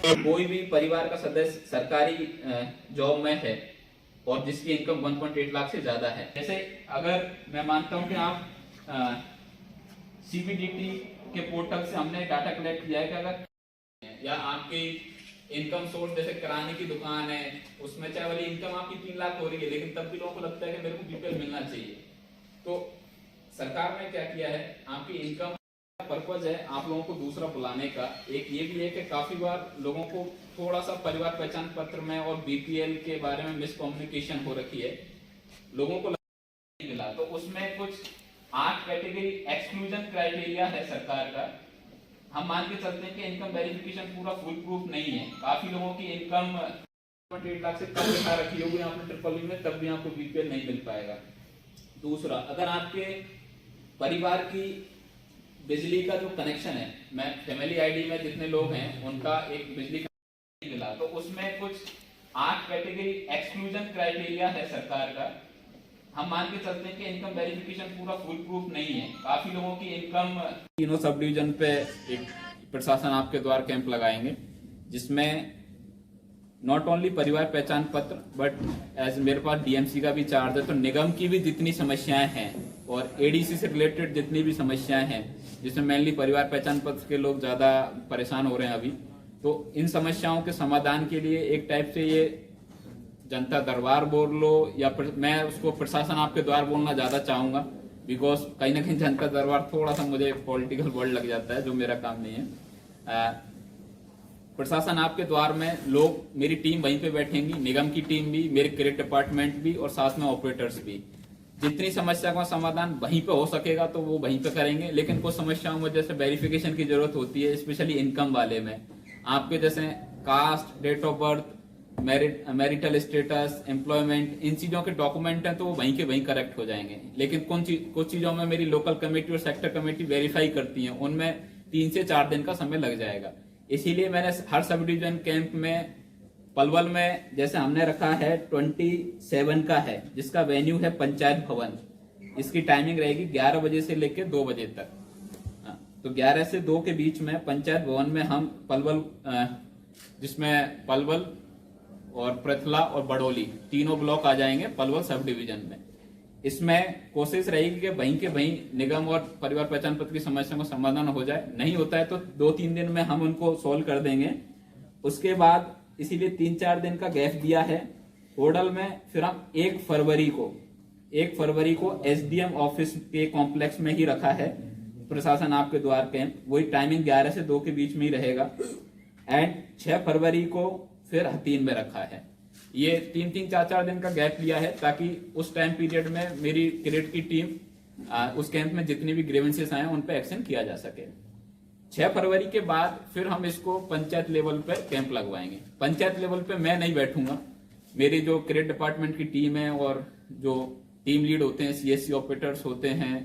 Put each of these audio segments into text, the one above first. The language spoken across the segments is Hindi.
कोई भी परिवार का सदस्य सरकारी जॉब में है और जिसकी इनकम 1.8 लाख से ज्यादा है, जैसे अगर मैं मानता हूं कि आप सीबीडीटी के पोर्टल से हमने डाटा कलेक्ट किया है कि अगर या आपकी इनकम सोर्स जैसे किराने की दुकान है, उसमें चाहे वाली इनकम आपकी 3 लाख हो रही है, लेकिन तब भी लोगों को लगता है कि मेरे को बीपीएल मिलना चाहिए। तो सरकार ने क्या किया है, आपकी इनकम पर्पज है आप लोगों को दूसरा बुलाने का। एक ये भी है कि काफी बार लोगों को थोड़ा सा परिवार पहचान पत्र में और बीपीएल के बारे में मिसकम्युनिकेशन हो रखी है, लोगों को नहीं मिला। तो उसमें कुछ 8 कैटेगरी एक्सक्लूजन क्राइटेरिया है सरकार का। हम मान के चलते हैं कि इनकम वेरिफिकेशन पूरा फुल प्रूफ नहीं है, काफी लोगों की इनकम 1.8 लाख से कम दिखा रखी होगी आपने ट्रिपल में, तब भी आपको बीपीएल नहीं मिल पाएगा। दूसरा, अगर आपके परिवार की बिजली का जो कनेक्शन है, मैं फैमिली आईडी में जितने लोग हैं उनका एक बिजली का नहीं मिला, तो उसमें कुछ 8 कैटेगरी एक्सक्लूजन क्राइटेरिया है सरकार का। हम मान के चलते हैं कि इनकम वेरिफिकेशन पूरा फुल प्रूफ नहीं है, काफी लोगों की इनकम। तीनों सब डिवीजन पे एक प्रशासन आपके द्वारा कैंप लगाएंगे, जिसमें नॉट ओनली परिवार पहचान पत्र बट एज मेरे पास डीएमसी का भी चार्ज है, तो निगम की भी जितनी समस्याएं हैं और एडीसी से रिलेटेड जितनी भी समस्याएं हैं, जिसमें मेनली परिवार पहचान पत्र के लोग ज्यादा परेशान हो रहे हैं अभी, तो इन समस्याओं के समाधान के लिए एक टाइप से ये जनता दरबार बोल लो या मैं उसको प्रशासन आपके द्वार बोलना ज्यादा चाहूंगा, बिकॉज कहीं ना कहीं जनता दरबार थोड़ा सा मुझे पॉलिटिकल वर्ड लग जाता है, जो मेरा काम नहीं है। प्रशासन आपके द्वार में लोग, मेरी टीम वहीं पे बैठेंगी, निगम की टीम भी, मेरे क्रेडिट डिपार्टमेंट भी और साथ में ऑपरेटर्स भी। जितनी समस्या का समाधान वहीं पे हो सकेगा तो वो वहीं पे करेंगे, लेकिन कुछ समस्याओं में जैसे वेरिफिकेशन की जरूरत होती है, स्पेशली इनकम वाले में, आपके जैसे caste, date of birth, marital status, employment, इन चीजों के डॉक्यूमेंट हैं तो वो वहीं के वहीं करेक्ट हो जाएंगे। लेकिन कुछ चीजों में मेरी लोकल कमेटी और सेक्टर कमेटी वेरीफाई करती है, उनमें 3 से 4 दिन का समय लग जाएगा। इसीलिए मैंने हर सब डिवीजन कैंप में, पलवल में जैसे हमने रखा है 27 का है, जिसका वेन्यू है पंचायत भवन। इसकी टाइमिंग रहेगी 11 बजे से लेकर 2 बजे तक। तो 11 से 2 के बीच में पंचायत भवन में हम पलवल, जिसमें पलवल और पृथला और बड़ोली तीनों ब्लॉक आ जाएंगे पलवल सब डिवीजन में। इसमें कोशिश रहेगी कि वहीं के वहीं निगम और परिवार पहचान पत्र की समस्या का समाधान हो जाए। नहीं होता है तो 2-3 दिन में हम उनको सोल्व कर देंगे। उसके बाद इसीलिए 3-4 दिन का गैप दिया है ओडल में। फिर हम 1 फरवरी को एसडीएम ऑफिस के कॉम्प्लेक्स में ही रखा है प्रशासन आपके द्वार कैंप, वही टाइमिंग 11 से 2 के बीच में ही रहेगा। एंड 6 फरवरी को फिर हतीन में रखा है। ये 3-3, 4-4 दिन का गैप लिया है ताकि उस टाइम पीरियड में मेरी क्रेडिट की टीम उस कैंप में जितनी भी ग्रीवेंसेस आए उन पर एक्शन किया जा सके। 6 फरवरी के बाद फिर हम इसको पंचायत लेवल पे कैंप लगवाएंगे। पंचायत लेवल पे मैं नहीं बैठूंगा, मेरी जो क्रेडिट डिपार्टमेंट की टीम है और जो टीम लीड होते हैं, सीएससी ऑपरेटर्स होते हैं,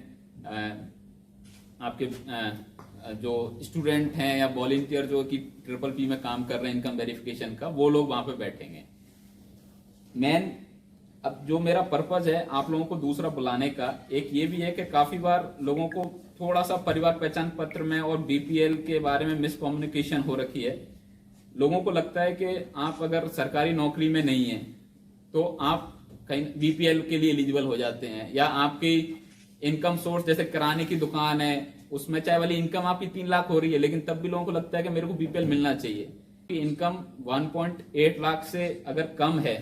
आपके जो स्टूडेंट हैं या वॉलंटियर जो कि ट्रिपल पी में काम कर रहे हैं इनकम वेरिफिकेशन का, वो लोग वहां पे बैठेंगे। अब जो मेरा पर्पज है आप लोगों को दूसरा बुलाने का, एक ये भी है कि काफी बार लोगों को थोड़ा सा परिवार पहचान पत्र में और बीपीएल के बारे में मिसकम्युनिकेशन हो रखी है। लोगों को लगता है कि आप अगर सरकारी नौकरी में नहीं है तो आप कहीं बीपीएल के लिए एलिजिबल हो जाते हैं, या आपकी इनकम सोर्स जैसे किराने की दुकान है, उसमें चाहे वाली इनकम आपकी 3 लाख हो रही है, लेकिन तब भी लोगों को लगता है कि मेरे को बीपीएल मिलना चाहिए। इनकम 1.8 लाख से अगर कम है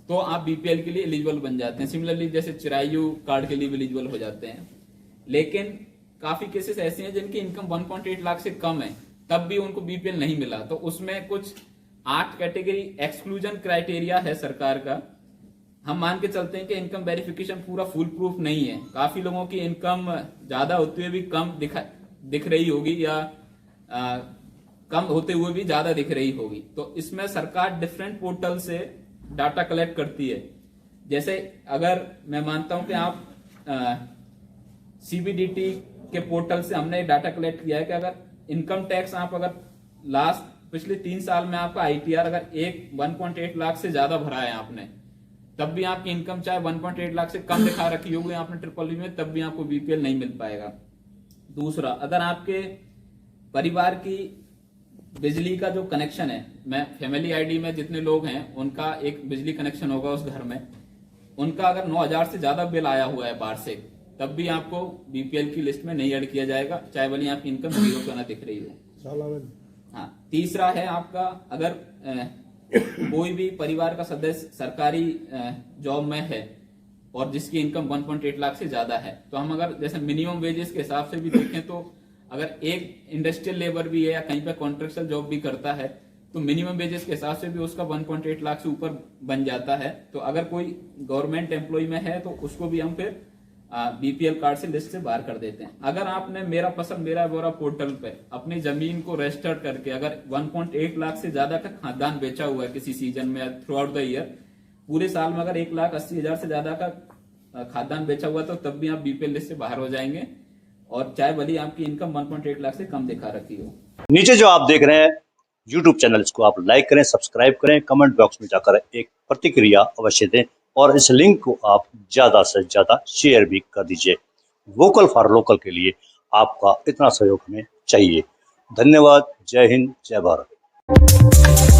तो आप बीपीएल के लिए एलिजिबल बन जाते हैं। सिमिलरली जैसे चिरायु कार्ड के लिए भी एलिजिबल हो जाते हैं। लेकिन काफी केसेस ऐसे हैं जिनकी इनकम 1.8 लाख से कम है, तब भी उनको बीपीएल नहीं मिला। तो उसमें कुछ 8 कैटेगरी एक्सक्लूजन क्राइटेरिया है सरकार का। हम मान के चलते हैं कि इनकम वेरिफिकेशन पूरा फुल प्रूफ नहीं है, काफी लोगों की इनकम ज्यादा होते हुए भी कम दिख रही होगी, या कम होते हुए भी ज्यादा दिख रही होगी। तो इसमें सरकार डिफरेंट पोर्टल से डाटा कलेक्ट करती है। जैसे अगर मैं मानता हूं कि आप सीबीडीटी के पोर्टल से हमने डाटा कलेक्ट किया है कि अगर इनकम टैक्स आप अगर पिछले 3 साल में आपका आईटीआर अगर 1.8 लाख से ज्यादा भरा है आपने, तब भी आपकी इनकम चाहे 1.8 लाख से कम दिखा रखी होगी आपने ट्रिपल में, तब भी आपको बीपीएल नहीं मिल पाएगा। दूसरा, अगर आपके परिवार की बिजली का जो कनेक्शन है, मैं फैमिली आईडी में जितने लोग हैं उनका एक बिजली कनेक्शन होगा उस घर में, उनका अगर 9,000 से ज्यादा बिल आया हुआ है वार्षिक, तब भी आपको बीपीएल की लिस्ट में नहीं ऐड किया जाएगा, चाहे भले आपकी इनकम 0 क्यों ना दिख रही हो। हाँ, तीसरा है आपका, अगर कोई भी परिवार का सदस्य सरकारी जॉब में है और जिसकी इनकम 1.8 लाख से ज्यादा है, तो हम अगर जैसे मिनिमम वेजेस के हिसाब से भी देखें तो अगर एक इंडस्ट्रियल लेबर भी है या कहीं पे कॉन्ट्रेक्चुअल जॉब भी करता है तो मिनिमम वेजेस के हिसाब से भी उसका 1.8 लाख से ऊपर बन जाता है। तो अगर कोई गवर्नमेंट एम्प्लॉय में है तो उसको भी हम फिर बीपीएल कार्ड से लिस्ट से बाहर कर देते हैं। अगर आपने मेरा पसंद मेरा बोरा पोर्टल पे अपनी जमीन को रजिस्टर करके अगर 1.8 लाख से ज्यादा का खाद्यान्न बेचा हुआ है किसी सीजन में थ्रू आउट द ईयर, पूरे साल में अगर 1,80,000 से ज्यादा का खाद्यान्न बेचा हुआ तो तब भी आप बीपीएल लिस्ट से बाहर हो जाएंगे, और चाहे भले आपकी इनकम 1.8 लाख से कम दिखा रखी हो। नीचे जो आप देख रहे हैं YouTube चैनल, इसको आप लाइक करें, सब्सक्राइब करें, कमेंट बॉक्स में जाकर एक प्रतिक्रिया अवश्य दें और इस लिंक को आप ज्यादा से ज्यादा शेयर भी कर दीजिए। वोकल फॉर लोकल के लिए आपका इतना सहयोग हमें चाहिए। धन्यवाद। जय हिंद, जय भारत।